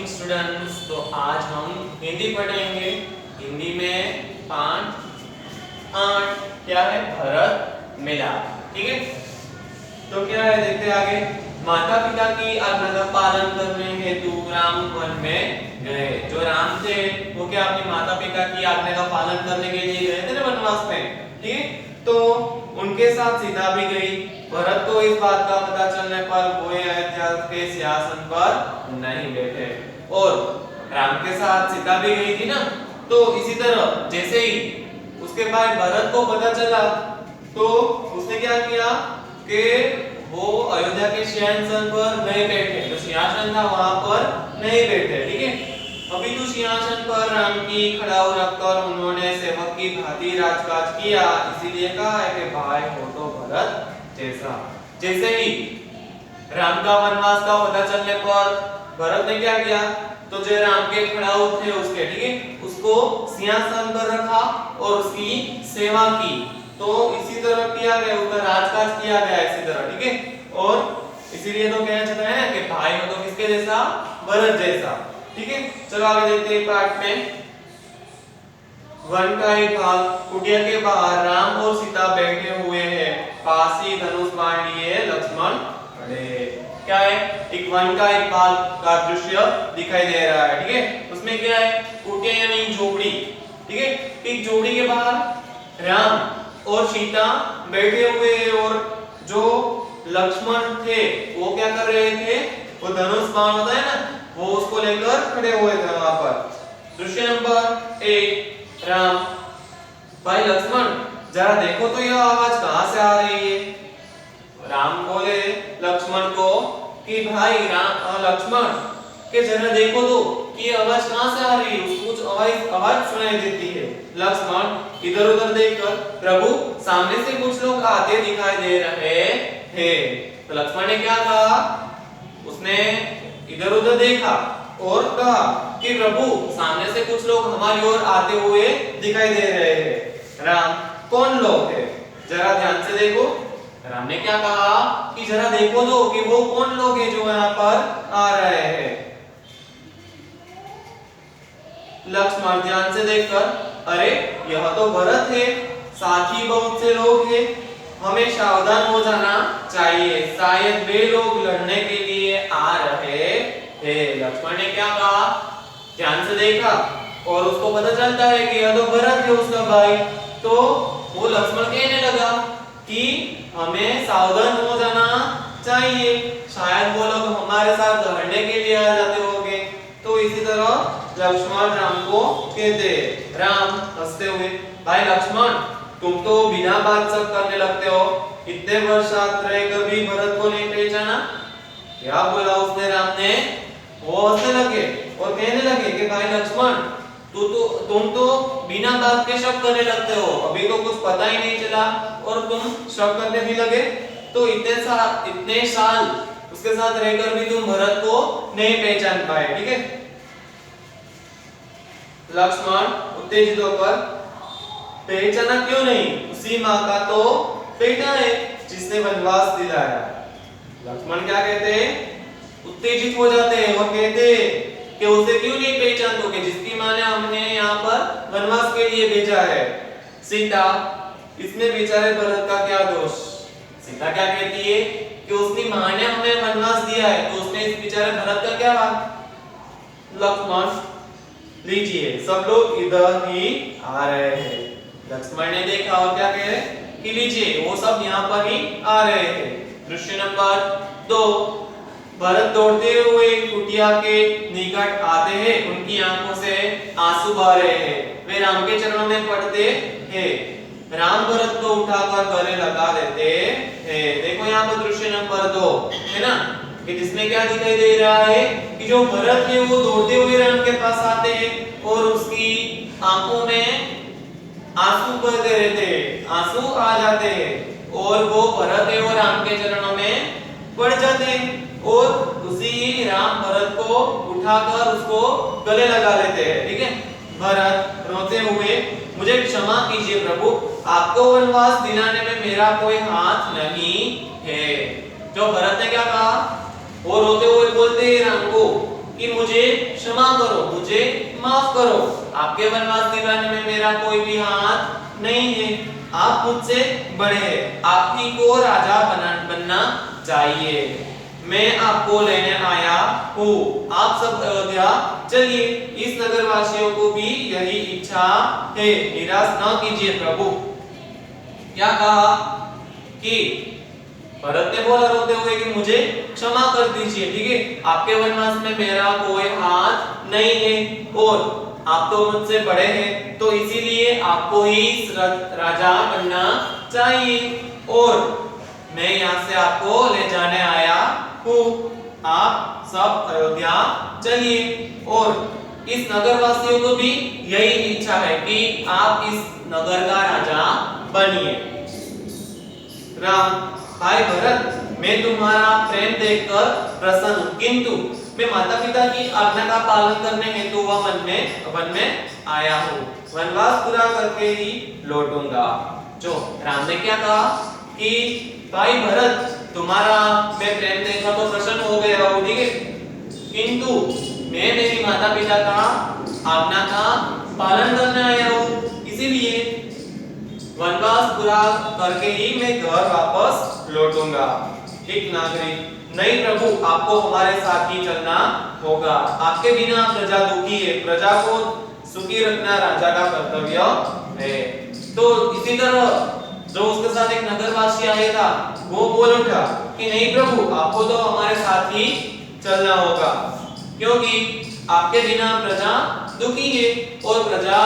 Morning students. तो आज हम हिंदी पढ़ेंगे। हिंदी में 5, 8 क्या है? भरत मिलाप। ठीक है, तो क्या है देखते आगे। माता पिता की आज्ञा का पालन करने हेतु राम वन में गए। जो राम थे वो क्या अपने माता पिता की आज्ञा का पालन करने के लिए गए थे ना वनवास में। ठीक है, तो उनके साथ सीता भी गई। भरत को इस बात का पता चलने पर वो अयोध्या के सिंहासन पर नहीं बैठे और राम के साथ सीता भी गई थी ना। तो इसी तरह जैसे ही उसके बाद भरत को पता चला तो उसने क्या किया कि वो अयोध्या के सिंहासन पर नहीं बैठे, जो सिंहासन था वहां पर नहीं बैठे। ठीक है, अभी तो सिंहासन पर राम की खड़ाऊ रखकर उन्होंने सेवक की भांति राजकाज किया। इसीलिए कहा है कि भाई हो तो भरत जैसा। जैसे ही राम का वनवास का पता चलने पर भरत ने क्या किया, तो जो राम के खड़ाऊ थे उसके, ठीक है, उसको सिंहासन पर रखा और उसकी सेवा की। तो इसी तरह किया गया, उसका राजकाज किया गया इसी तरह। ठीक है, और इसीलिए तो कहना चाहता है ना कि भाई हो तो किसके जैसा? भरत जैसा। ठीक है, चलो आगे देखते हैं पार्ट में। वन का एक भाग। कुटिया के बाहर राम और सीता बैठे हुए हैं, पास ही धनुष बाण लिए लक्ष्मण खड़े। क्या है? एक वन का एक भाग का दृश्य दिखाई दे रहा है। ठीक है, उसमें क्या है? कुटिया यानी झोपड़ी। ठीक है, एक झोपड़ी के बाहर राम और सीता बैठे हुए हैं और जो लक्ष्मण थे वो क्या कर रहे थे? वो धनुष बाण होता है ना, वो उसको लेकर खड़े हुए थे वहां पर। दृश्य नंबर 1। राम, भाई लक्ष्मण जरा देखो तो यह आवाज कहां से आ रही है? राम बोले लक्ष्मण को कि भाई लक्ष्मण के जरा देखो तो कि ये आवाज कहां से आ रही है। उसको कुछ आवाज सुनाई देती है। लक्ष्मण इधर उधर देखकर, प्रभु सामने से कुछ लोग आते दिखाई दे रहे हैं। तो लक्ष्मण ने क्या कहा? उसने इधर उधर देखा और कहा कि प्रभु सामने से कुछ लोग हमारी ओर आते हुए दिखाई दे रहे हैं। राम, कौन लोग हैं? जरा ध्यान से देखो। राम ने क्या कहा कि जरा देखो तो कि वो कौन लोग हैं जो यहाँ पर आ रहे हैं। लक्ष्मण ध्यान से देखकर, अरे यह तो भरत है, साथ ही बहुत से लोग हैं, हमें सावधान हो जाना चाहिए, शायद वे लोग लड़ने के लिए आ रहे हैं। लक्ष्मण ने क्या कहा? ध्यान से देखा और उसको पता चलता है कि यह तो भरत है उसका भाई। तो वो लक्ष्मण कहने लगा कि हमें सावधान हो जाना चाहिए, शायद वो लोग हमारे साथ लड़ने के लिए आ जाते होंगे। तो इसी तरह लक्ष्मण राम को कहते। राम हंसते हुए, भाई लक्ष्मण तुम तो बिना बात सब करने लगते हो, इतने वर्ष साथ रहकर भी भरत को नहीं पहचाना। क्या बोला उसने? राम ने, वो हंसने लगे और कहने लगे कि भाई लक्ष्मण तुम तो बिना बात के शक करने लगते हो, अभी तो कुछ पता ही नहीं चला और तुम शक करने भी लगे। तो इतने साल उसके साथ रहकर भी तुम भरत को नहीं पहचान पाए। ठीक है, लक्ष्मण उत्तेजित होकर, पहचाना क्यों नहीं? उसी माँ का तो बेटा है जिसने वनवास दिलाया। लक्ष्मण क्या कहते हैं? उत्तेजित हो जाते हैं और कहते कि उसे क्यों नहीं पहचानते कि जिसकी माँ ने हमने यहाँ पर वनवास के लिए भेजा है। सीता, इसमें बेचारे भरत का क्या दोष? सीता क्या कहती है कि उसकी माँ ने हमें वनवास दिया है, तो उसमें इस बेचारे भरत का क्या बात? लक्ष्मण लीजिए, सब लोग इधर ही आ रहे हैं। लक्ष्मण ने देखा और क्या कहे कि लीजिए वो सब यहाँ पर ही आ रहे हैं। दृश्य नंबर 2। भरत दौड़ते हुए कुटिया के निकट आते हैं, उनकी आंखों से आंसू बह रहे हैं, वे राम के चरणों में पड़ते हैं। राम भरत को उठाकर गले लगा देते हैं। देखो यहाँ पर दृश्य नंबर 2 है ना, कि जिसमें क्या दिखाई दे रहा है कि जो भरत है वो दौड़ते हुए राम के पास आते हैं और उसकी आंखों में आंसू बहते रहते हैं, आंसू आ जाते हैं और वो भरत है और राम के चरणों में पड़ जाते हैं और उसी राम भरत को उठाकर उसको गले लगा लेते हैं। ठीक है, भरत रोते हुए, मुझे क्षमा कीजिए प्रभु, आपको वनवास दिलाने में मेरा कोई हाथ नहीं है। जो भरत ने क्या कहा? वो रोते हुए बोलते हैं राम को कि मुझे क्षमा करो, मुझे माफ करो, आपके वनवास दिलाने में मेरा कोई भी हाथ नहीं है, आप मुझसे बड़े हैं, आप ही को राजा बनना चाहिए, मैं आपको लेने आया हूँ, आप सब अयोध्या चलिए। इस नगर वासियों को भी यही इच्छा है, निराश न कीजिए प्रभु। क्या कहा कि भरत ने बोला रोते हुए कि मुझे क्षमा कर दीजिए, ठीक है, आपके वनवास में मेरा कोई हाथ नहीं है और आप तो मुझसे बड़े हैं, तो इसीलिए आपको ही राजा बनना चाहिए और मैं यहाँ से आपको ले जाने आया हूँ, आप सब अयोध्या चलिए। और इस नगर वासियों को भी यही इच्छा है कि आप इस नगर का राजा बनिए। राम, भाई भरत, मैं तुम्हारा प्रेम देखकर प्रसन्न हूँ, किंतु मैं माता पिता की आज्ञा का पालन करने हेतु वह वन में आया हूँ, वनवास पूरा करके ही लौटूंगा। जो राम ने क्या कहा कि भाई भरत, तुम्हारा मैं प्रेम देखा तो प्रसन्न हो गया हूँ, ठीक है, किंतु मैं मेरी माता पिता का आज्ञा का पालन करने आया हूँ, इसीलिए वनवास पूरा करके ही मैं घर वापस लौटूंगा। एक नागरिक, नहीं प्रभु, आपको हमारे साथ ही चलना होगा, आपके बिना प्रजा दुखी है, प्रजा को सुखी रखना राजा का कर्तव्य है। तो इसी तरह जो उसके साथ एक नगरवासी आया था वो बोल उठा कि नहीं प्रभु, आपको तो हमारे साथ ही चलना होगा, क्योंकि आपके बिना प्रजा दुखी है और प्रजा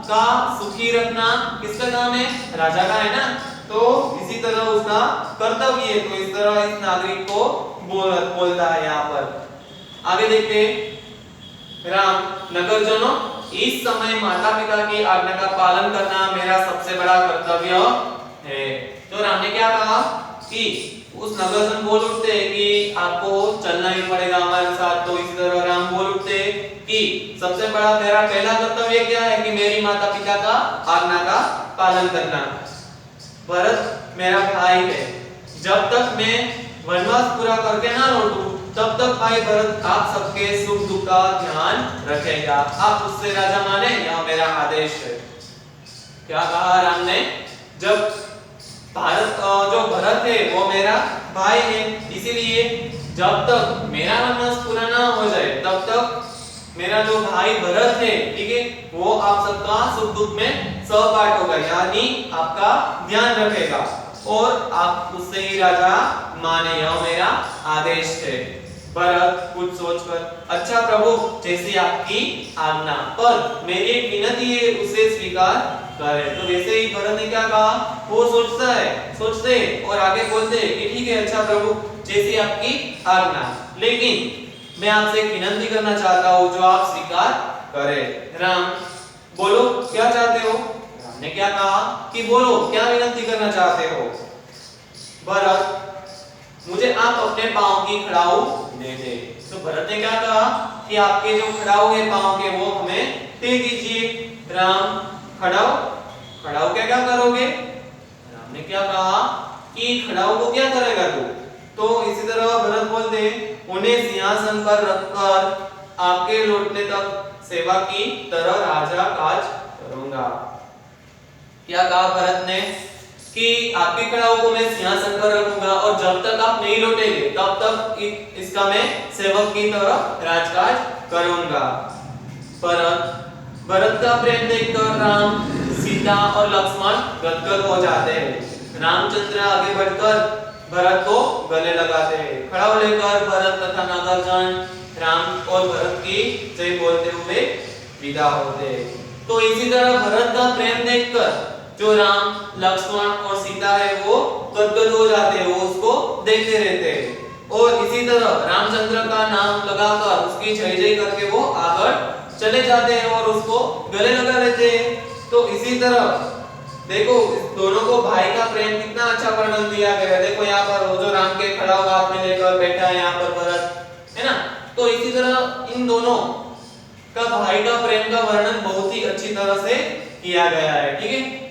का सुखी रखना किसका काम है? राजा का है ना। तो इसी तरह उसका कर्तव्य है। तो इस तरह इस नागरिक को बोलता है यहाँ पर। आगे देखते राम, नगरजनों, इस समय माता पिता की आज्ञा का पालन करना मेरा सबसे बड़ा कर्तव्य है। तो राम ने क्या कहा कि उस नगरजन बोल उठते कि आपको चलना ही पड़ेगा हमारे साथ। तो इसी तरह राम बोल उठते कि सबसे बड़ा मेरा पहला कर्तव्य क्या है कि मेरी माता पिता का आज्ञा का पालन करना। भरत मेरा भाई है, जब तक मैं वनवास पूरा करके ना लौटूं तब तक भाई भरत आप सबके सुख दुख का ध्यान रखेगा, आप उससे राजा माने, यह मेरा आदेश है। क्या कहा राम ने? जब जो भरत है वो मेरा भाई है, इसीलिए जब तक मेरा वनवास पूरा ना हो जाए तब तक मेरा जो भाई भरत है, ठीक है, वो आप सबका सुख दुख में सहपाठ होगा, यानी आपका ध्यान रखेगा और आप उससे ही राजा माने, यह मेरा आदेश है। भरत कुछ सोचकर, अच्छा प्रभु, जैसी आपकी आज्ञा, पर मेरी एक विनती है, उसे स्वीकार करें। तो वैसे ही भरत ने क्या कहा, वो सोचते और आगे बोलते कि ठीक है, अच्छा प्रभु, जैसी आपकी आज्ञा, लेकिन मैं आपसे एक विनती करना चाहता हूँ जो आप स्वीकार करें। राम, बोलो क्या चाहते हो? राम ने क्या कहा कि बोलो क्या विनती करना चाहते हो? भरत, मुझे आप अपने पांव की खड़ाऊ दे दे। तो भरत ने क्या कहा कि आपके जो खड़ाऊ है पांव के वो हमें दे दीजिए। राम, खड़ाऊ क्या करोगे? राम ने क्या कहा कि खड़ाऊ को क्या करेगा तू? तो इसी तरह भरत बोलते, उन्हें सिंहासन पर रखकर आपके लौटने तक सेवा की तरह राजा काज करूंगा। क्या कहा भरत ने कि आपके खड़ाऊ को मैं सिंहासन पर रखूंगा और जब तक आप नहीं लौटेंगे तब तक इसका मैं सेवक की तरह राजकाज करूंगा। भरत का प्रेम देखकर राम, सीता और लक्ष्मण गदगद हो जाते हैं। रामचंद्र आगे बढ़कर भरत को गले लगाते हैं। खड़ाऊ लेकर भरत तथा नगरजन राम और भरत की जय बोलते हुए विदा होते हैं। तो इसी तरह भरत का प्रेम देखकर जो राम, लक्ष्मण और सीता है वो गदगद हो जाते हैं, वो उसको देखते रहते हैं और इसी तरह रामचंद्र का नाम लगाकर उसकी जय जय करके वो आगे चले जाते हैं और उसको गले लगा लेते हैं। तो इसी तरह देखो दोनों को भाई का प्रेम कितना अच्छा वर्णन दिया गया है। देखो यहाँ पर वो जो राम के खड़ा हुआ हाथ में लेकर बैठा है यहाँ पर भरत, है ना। तो इसी तरह इन दोनों का भाई का प्रेम का वर्णन बहुत ही अच्छी तरह से किया गया है, ठीक है।